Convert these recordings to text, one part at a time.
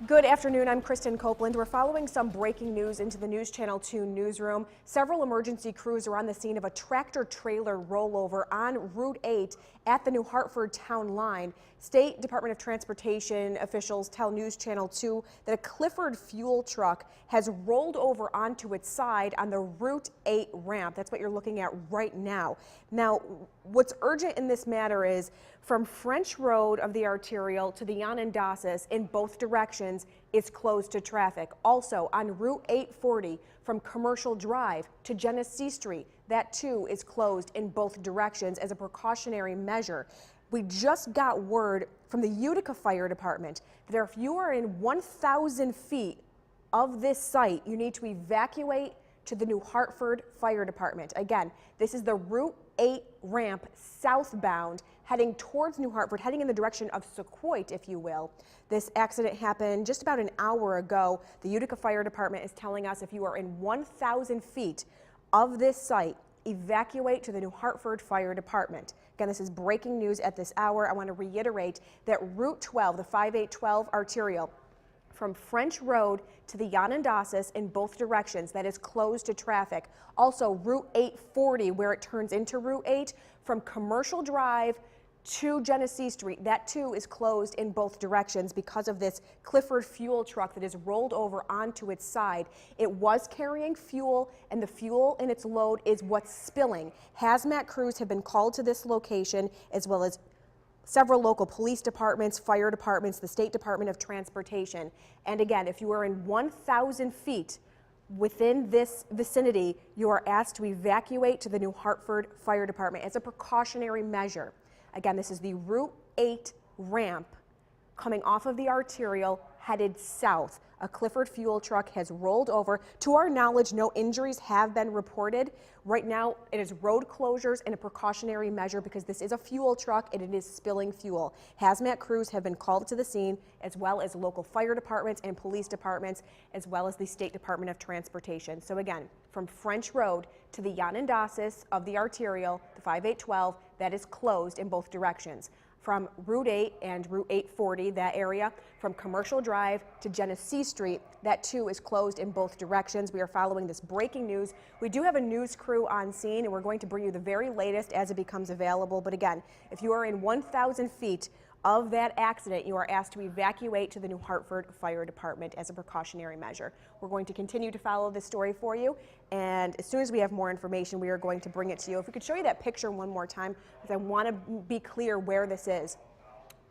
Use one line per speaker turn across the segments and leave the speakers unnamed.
Good afternoon, I'm Kristen Copeland. We're following some breaking news into the News Channel 2 newsroom. Several emergency crews are on the scene of a tractor-trailer rollover on Route 8 at the New Hartford town line. State Department of Transportation officials tell News Channel 2 that a Clifford fuel truck has rolled over onto its side on the Route 8 ramp. That's what you're looking at right now. Now, what's urgent in this matter is from French Road of the arterial to the Yanandasas in both directions is closed to traffic. Also on Route 840 from Commercial Drive to Genesee Street, that too is closed in both directions as a precautionary measure. We just got word from the Utica Fire Department that if you are in 1,000 feet of this site, you need to evacuate to the New Hartford Fire Department. Again, this is the Route 8 ramp southbound heading towards New Hartford, heading in the direction of Sequoit, if you will. This accident happened just about an hour ago. The Utica Fire Department is telling us if you are in 1,000 feet of this site, evacuate to the New Hartford Fire Department. Again, this is breaking news at this hour. I want to reiterate that Route 12, the 5812 arterial, from French Road to the Yanandasas in both directions, that is closed to traffic. Also, Route 840, where it turns into Route 8, from Commercial Drive to Genesee Street, that too is closed in both directions because of this Clifford fuel truck that is rolled over onto its side. It was carrying fuel, and the fuel in its load is what's spilling. Hazmat crews have been called to this location, as well as several local police departments, fire departments, the State Department of Transportation. And again, if you are in 1,000 feet within this vicinity, you are asked to evacuate to the New Hartford Fire Department as a precautionary measure. Again, this is the Route 8 ramp coming off of the arterial headed south. A Clifford fuel truck has rolled over. To our knowledge, no injuries have been reported. Right now, it is road closures and a precautionary measure because this is a fuel truck and it is spilling fuel. Hazmat crews have been called to the scene, as well as local fire departments and police departments, as well as the State Department of Transportation. So again, from French Road to the Yanandasas of the arterial, the 5812, that is closed in both directions. From Route 8 and Route 840, that area, from Commercial Drive to Genesee Street, that too is closed in both directions. We are following this breaking news. We do have a news crew on scene, and we're going to bring you the very latest as it becomes available. But again, if you are in 1,000 feet of that accident, you are asked to evacuate to the New Hartford Fire Department as a precautionary measure. We're going to continue to follow this story for you, and as soon as we have more information, we are going to bring it to you. If we could show you that picture one more time, because I want to be clear where this is.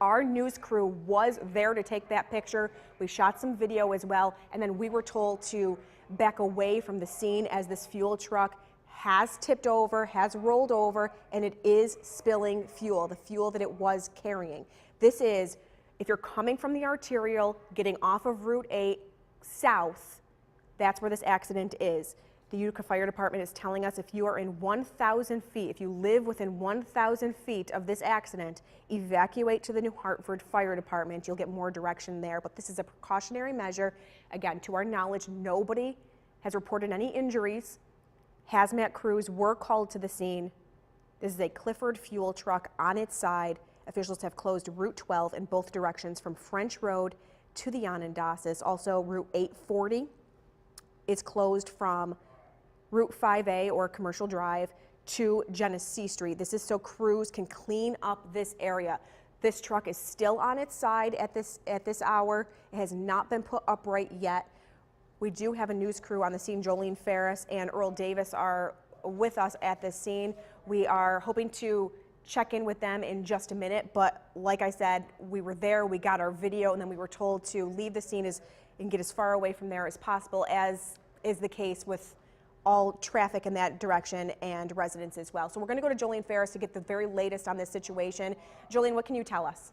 Our news crew was there to take that picture. We shot some video as well, and then we were told to back away from the scene as this fuel truck has tipped over, has rolled over, and it is spilling fuel, the fuel that it was carrying. This is, if you're coming from the arterial, getting off of Route 8 south, that's where this accident is. The Utica Fire Department is telling us if you are in 1,000 feet, if you live within 1,000 feet of this accident, evacuate to the New Hartford Fire Department. You'll get more direction there, but this is a precautionary measure. Again, to our knowledge, nobody has reported any injuries. Hazmat crews were called to the scene. This is a Clifford fuel truck on its side. Officials have closed Route 12 in both directions from French Road to the Yanandasas. Also, Route 840 is closed from Route 5A or Commercial Drive to Genesee Street. This is so crews can clean up this area. This truck is still on its side at this hour. It has not been put upright yet. We do have a news crew on the scene. Jolene Ferris and Earl Davis are with us at this scene. We are hoping to check in with them in just a minute, but like I said, we were there, we got our video, and then we were told to leave the scene and get as far away from there as possible, as is the case with all traffic in that direction and residents as well. So we're going to go to Jolene Ferris to get the very latest on this situation. Jolene, what can you tell us?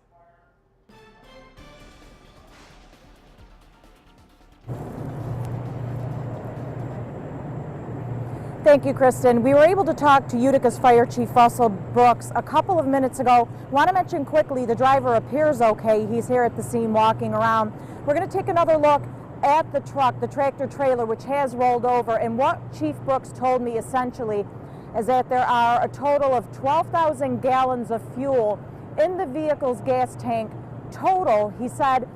Thank you, Kristen. We were able to talk to Utica's Fire Chief Russell Brooks a couple of minutes ago. Want to mention quickly, the driver appears okay. He's here at the scene walking around. We're going to take another look at the truck, the tractor trailer, which has rolled over. And what Chief Brooks told me essentially is that there are a total of 12,000 gallons of fuel in the vehicle's gas tank. Total, he said,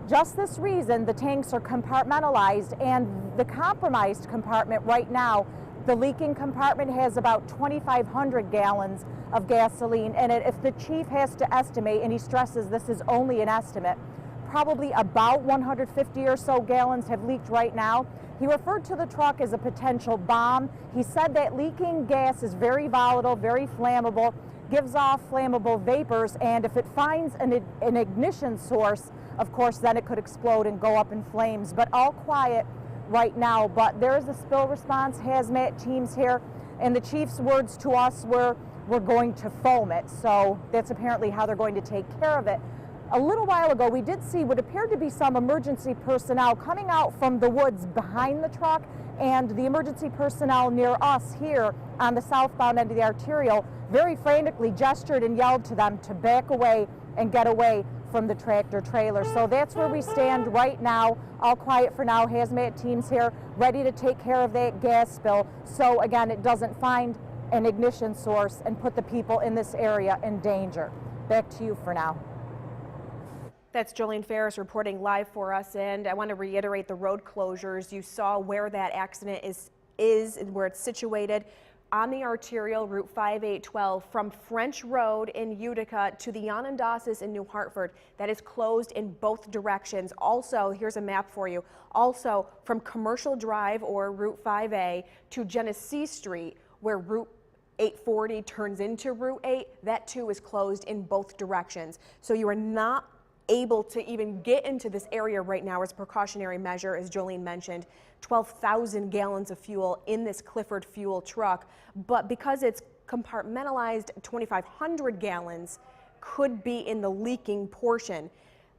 Just this reason, the tanks are compartmentalized, and the compromised compartment right now, the leaking compartment has about 2,500 gallons of gasoline in it. If the chief has to estimate, and he stresses this is only an estimate, probably about 150 or so gallons have leaked right now. He referred to the truck as a potential bomb. He said that leaking gas is very volatile, very flammable, gives off flammable vapors, and if it finds an ignition source, of course, then it could explode and go up in flames. But all quiet right now. But there is a spill response, hazmat teams here, and the chief's words to us were, we're going to foam it. So that's apparently how they're going to take care of it. A little while ago, we did see what appeared to be some emergency personnel coming out from the woods behind the truck, and the emergency personnel near us here on the southbound end of the arterial very frantically gestured and yelled to them to back away and get away from the tractor trailer. So that's where we stand right now. All quiet for now. Hazmat teams here ready to take care of that gas spill, so again it doesn't find an ignition source and put the people in this area in danger. Back to you for now.
That's Jolene Ferris reporting live for us, and I want to reiterate the road closures. You saw where that accident is where it's situated on the arterial Route 5812 from French Road in Utica to the Onondagas in New Hartford. That is closed in both directions. Also, here's a map for you. Also, from Commercial Drive or Route 5A to Genesee Street, where Route 840 turns into Route 8, that too is closed in both directions. So you are not able to even get into this area right now as a precautionary measure. As Jolene mentioned, 12,000 gallons of fuel in this Clifford fuel truck, but because it's compartmentalized, 2,500 gallons could be in the leaking portion.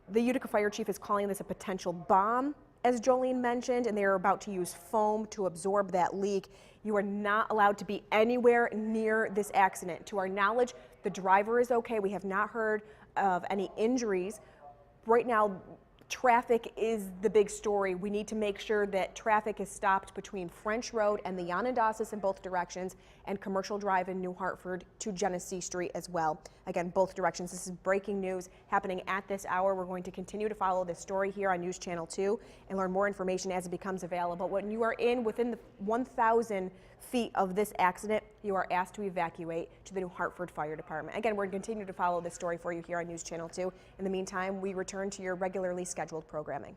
The Utica Fire Chief is calling this a potential bomb, as Jolene mentioned, and they are about to use foam to absorb that leak. You are not allowed to be anywhere near this accident. To our knowledge, the driver is okay. We have not heard of any injuries. Right now, traffic is the big story. We need to make sure that traffic is stopped between French Road and the Onondagas in both directions, and Commercial Drive in New Hartford to Genesee Street as well. Again, both directions. This is breaking news happening at this hour. We're going to continue to follow this story here on News Channel 2 and learn more information as it becomes available. When you are within the 1,000 feet of this accident, you are asked to evacuate to the New Hartford Fire Department. Again, we're going to continue to follow this story for you here on News Channel 2. In the meantime, we return to your regularly scheduled programming.